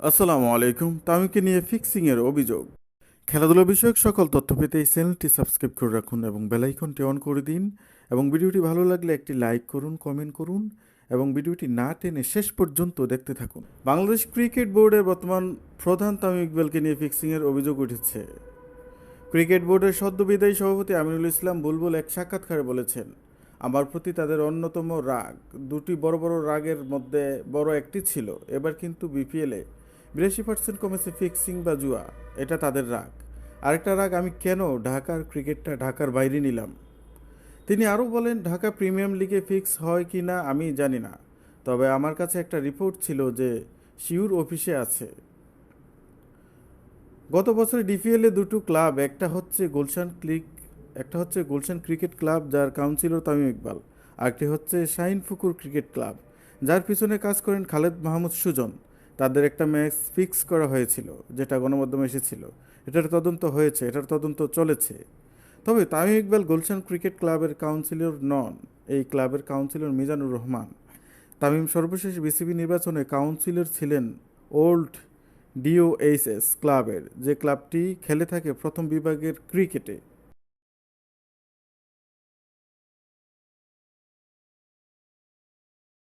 আসসালামু আলাইকুম। তামিমকে নিয়ে ফিক্সিংয়ের অভিযোগ। খেলাধুলা বিষয়ক সকল তথ্য পেতে এই চ্যানেলটি সাবস্ক্রাইব করে রাখুন এবং বেল আইকনটি অন করে দিন। এবং ভিডিওটি ভালো লাগলে একটি লাইক করুন, কমেন্ট করুন এবং ভিডিওটি না টেনে শেষ পর্যন্ত দেখতে থাকুন। বাংলাদেশ ক্রিকেট বোর্ডের বর্তমান প্রধান তামিম ইকবালকে নিয়ে ফিক্সিংয়ের অভিযোগ উঠেছে। ক্রিকেট বোর্ডের সদ্যবিদায়ী সভাপতি আমিনুল ইসলাম বুলবুল এক সাক্ষাৎকারে বলেছেন, আমার প্রতি তাদের অন্যতম রাগ, দুটি বড় বড় রাগের মধ্যে বড় একটি ছিল, এবার কিন্তু বিপিএলে 82% কমেছে ফিক্সিং বা জুয়া, এটা তাদের রাগ। আরেকটা রাগ, আমি কেন ঢাকার ক্রিকেটটা ঢাকার বাইরে নিলাম। তিনি আরও বলেন, ঢাকা প্রিমিয়ার লিগে ফিক্স হয় কি না আমি জানি না, তবে আমার কাছে একটা রিপোর্ট ছিল যে শিউর অফিসে আছে। গত বছর ডিপিএলে দুটো ক্লাব, একটা হচ্ছে গুলশান ক্রিকেট ক্লাব যার কাউন্সিলর তামিম ইকবাল, আরেকটি হচ্ছে শাহিনপুকুর ক্রিকেট ক্লাব যার পিছনে কাজ করেন খালেদ মাহমুদ সুজন। তাদের একটা ম্যাচ ফিক্স করা হয়েছিল, যেটা গণমাধ্যমে এসেছিল। এটার তদন্ত চলেছে। তবে তামিম ইকবাল গুলশান ক্রিকেট ক্লাবের কাউন্সিলর নন, এই ক্লাবের কাউন্সিলর মিজানুর রহমান। তামিম সর্বশেষ বিসিবি নির্বাচনে কাউন্সিলর ছিলেন ওল্ড ডিওএইচএস ক্লাবের, যে ক্লাবটি খেলে থাকে প্রথম বিভাগের ক্রিকেটে।